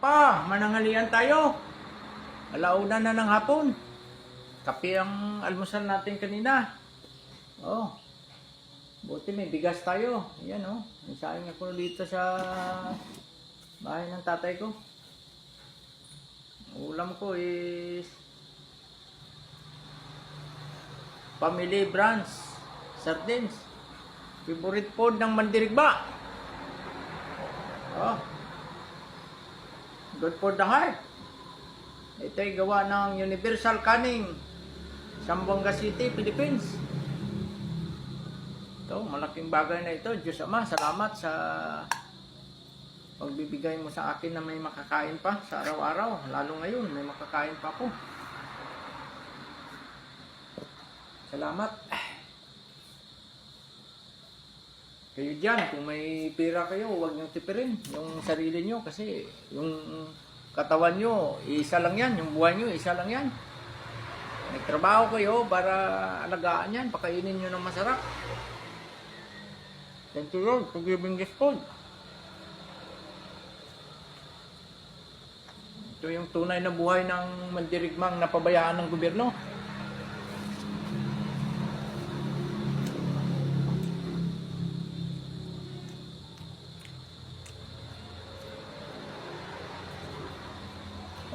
Pa, manangalian tayo. Alauna na ng hapon. Kape ang almusal natin kanina. Oh. Buti may bigas tayo. Ayan oh. Isayang ako dito sa bahay ng tatay ko. Ulam ko is family brands sardines. Favorite food ng mandirigba. Oh. Good for the heart. Ito ay gawa ng Universal Canning, Zamboanga City, Philippines. Ito, malaking bagay na ito. Diyos Ama, salamat sa pagbibigay mo sa akin na may makakain pa sa araw-araw. Lalo ngayon, may makakain pa ako. Salamat. Kayo dyan, kung may pera kayo, huwag niyong tipirin yung sarili niyo kasi yung katawan niyo, isa lang yan. Yung buhay niyo, isa lang yan. Nagtrabaho kayo para alagaan yan, pakainin niyo ng masarap. Thank you Lord for giving this food. Ito yung tunay na buhay ng mandirigmang napabayaan ng gobyerno.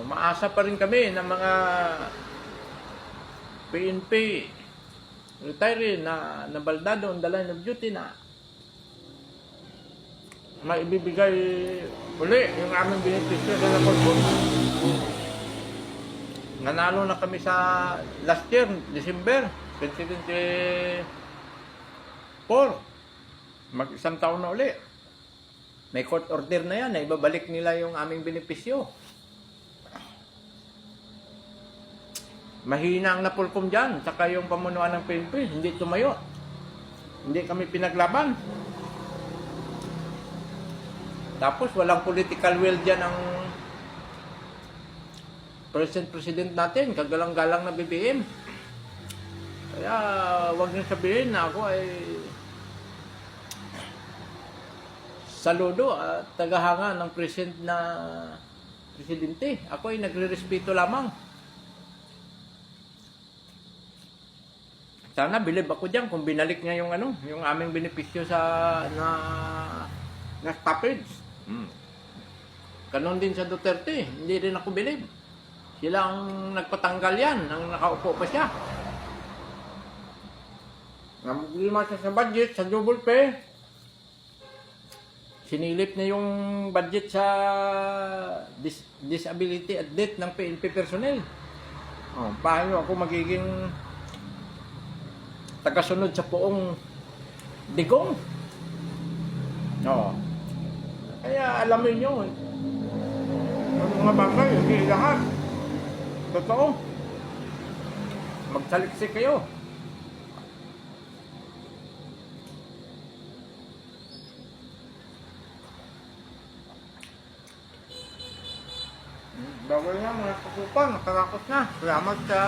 Umaasa pa rin kami ng mga PNP retiree na nabaldado on the line of duty na maibibigay uli yung aming benepisyo sa Lacorpon. Nanalo na kami sa last year, December 2024. Mag-isang taon na uli. May court order na yan na ibabalik nila yung aming benepisyo. Mahina ang napulkom dyan, saka yung pamunuan ng PNP, hindi tumayo. Hindi kami pinaglaban. Tapos walang political will dyan ang president natin, kagalang-galang na BBM. Kaya wag niyo sabihin na ako ay saludo at tagahanga ng presidente. Ako ay nagre-respeto lamang. Sana bilib ako diyan kung binalik niya yung yung aming benepisyo sa na stoppage. Kanon din sa Duterte, hindi rin ako bilib. Sila ang nagpatanggal yan, nang nakaupo pa siya. Namugulma siya sa budget, sa double pay. Sinilip na yung budget sa disability at death ng PNP personnel. Oh, paano ako magiging tagasunod sa poong digong? No. Kaya alamin nyo, ang mga bagay, hindi lahat. Totoo. Magsaliksik kayo. Bagay na mga kasupan, nakarakot na. Salamat sa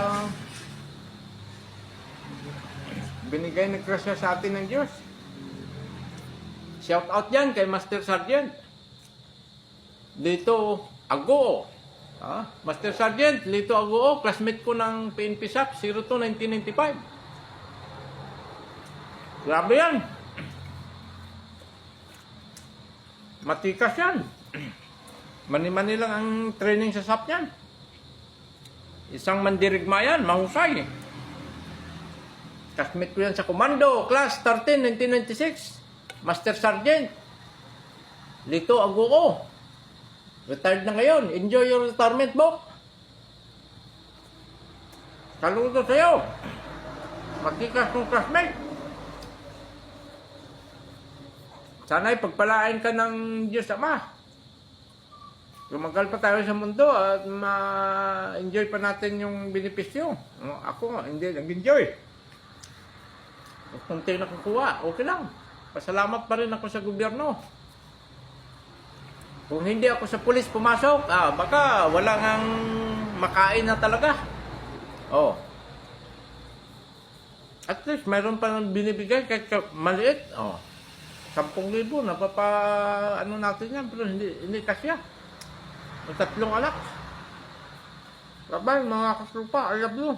binigay na grasya sa atin ng Diyos. Shout out yan kay Master Sergeant Lito Agoo. Master Sergeant Lito Agoo, classmate ko ng PNP SAP 02-1995. Grabe yan. Matikas yan. Mani-mani lang ang training sa SAP yan. Isang mandirigma yan, mahusay. Classmate ko yan sa Commando, Class 13, 1996. Master Sergeant Lito Agoo. Retired na ngayon. Enjoy your retirement, Bok. Saludo sa'yo. Magkikas kong classmate. Sana'y pagpalain ka ng Diyos Ama. Lumagal pa tayo sa mundo at ma-enjoy pa natin yung benepisyo. Ako, hindi nag-enjoy. Kung tayo nakukuha, okay lang. Pasalamat pa rin ako sa gobyerno. Kung hindi ako sa pulis pumasok, baka wala ngang makain na talaga. Oh. At least, mayroon pa nang binibigay kahit maliit. Oh. 10,000 napapa ano natin yan, pero hindi kasya. Ang tatlong anak. Bye-bye mga kasupa. I love you.